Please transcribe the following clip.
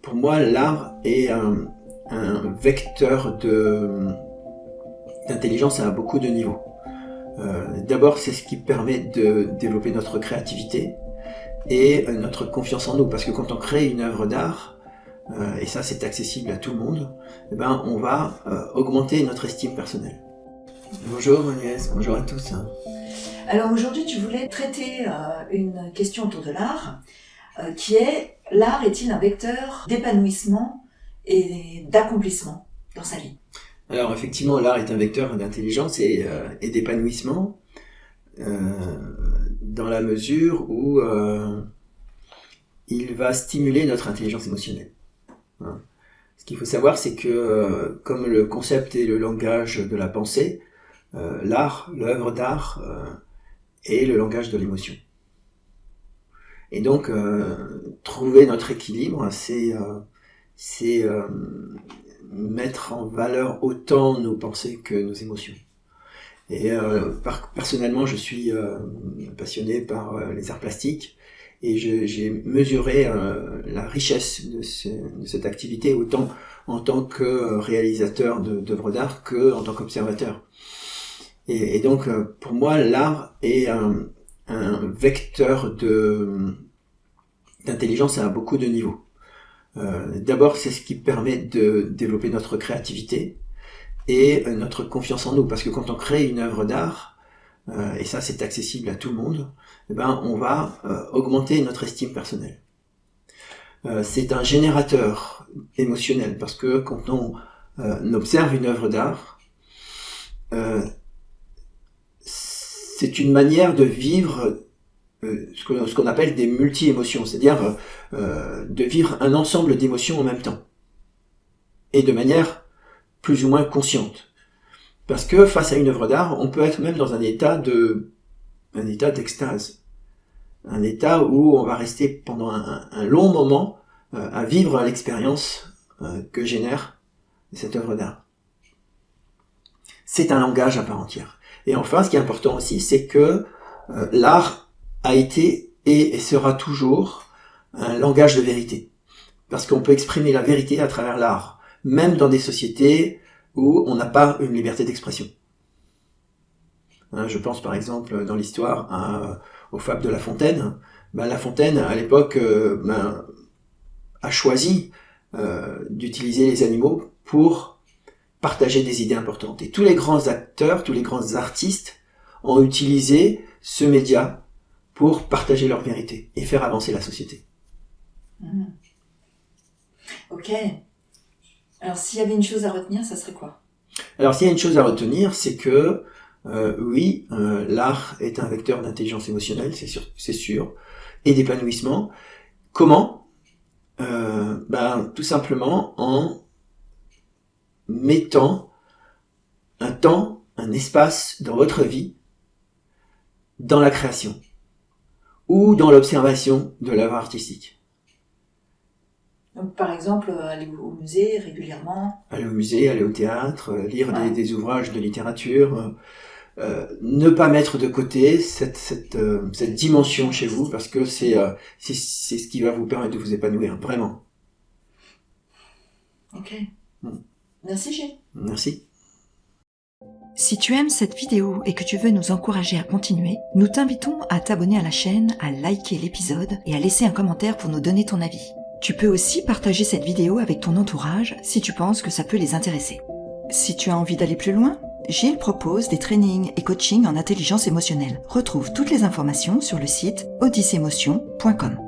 pour moi, l'art est un vecteur d'intelligence à beaucoup de niveaux. D'abord, c'est ce qui permet de développer notre créativité et notre confiance en nous, parce que quand on crée une œuvre d'art, et ça c'est accessible à tout le monde, eh ben, on va augmenter notre estime personnelle. Bonjour Agnès, bonjour à tous. Alors aujourd'hui tu voulais traiter une question autour de l'art, qui est: l'art est-il un vecteur d'épanouissement et d'accomplissement dans sa vie? Alors effectivement, l'art est un vecteur d'intelligence et d'épanouissement, dans la mesure où il va stimuler notre intelligence émotionnelle. Ce qu'il faut savoir, c'est que comme le concept est le langage de la pensée, l'art, l'œuvre d'art, est le langage de l'émotion. Et donc, trouver notre équilibre, c'est mettre en valeur autant nos pensées que nos émotions. Et personnellement, je suis passionné par les arts plastiques et j'ai mesuré la richesse de cette activité autant en tant que réalisateur d'œuvres d'art que en tant qu'observateur. Et donc, pour moi, l'art est un vecteur d'intelligence à beaucoup de niveaux. D'abord, c'est ce qui permet de développer notre créativité et notre confiance en nous, parce que quand on crée une œuvre d'art, et ça c'est accessible à tout le monde, eh ben, on va augmenter notre estime personnelle. C'est un générateur émotionnel, parce que quand on observe une œuvre d'art, c'est une manière de vivre ce qu'on appelle des multi-émotions, c'est-à-dire de vivre un ensemble d'émotions en même temps, et de manière plus ou moins consciente. Parce que face à une œuvre d'art, on peut être même dans un état d'extase, un état où on va rester pendant un long moment à vivre l'expérience que génère cette œuvre d'art. C'est un langage à part entière. Et enfin, ce qui est important aussi, c'est que l'art a été et sera toujours un langage de vérité. Parce qu'on peut exprimer la vérité à travers l'art, même dans des sociétés où on n'a pas une liberté d'expression. Je pense par exemple dans l'histoire aux fables de La Fontaine. La Fontaine, à l'époque, a choisi d'utiliser les animaux pour partager des idées importantes. Et tous les grands acteurs, tous les grands artistes ont utilisé ce média pour partager leur vérité et faire avancer la société. Ok. Alors s'il y avait une chose à retenir, ça serait quoi? Alors s'il y a une chose à retenir, c'est que oui, l'art est un vecteur d'intelligence émotionnelle, c'est sûr, et d'épanouissement. Comment? Tout simplement en mettant un temps, un espace dans votre vie, dans la création ou dans l'observation de l'œuvre artistique. Donc, par exemple, aller au musée régulièrement. Aller au musée, aller au théâtre, lire des ouvrages de littérature, ne pas mettre de côté cette dimension chez vous, parce que c'est ce qui va vous permettre de vous épanouir, vraiment. Ok. Merci Gilles. Merci. Si tu aimes cette vidéo et que tu veux nous encourager à continuer, nous t'invitons à t'abonner à la chaîne, à liker l'épisode et à laisser un commentaire pour nous donner ton avis. Tu peux aussi partager cette vidéo avec ton entourage si tu penses que ça peut les intéresser. Si tu as envie d'aller plus loin, Gilles propose des trainings et coachings en intelligence émotionnelle. Retrouve toutes les informations sur le site odyssemotion.com.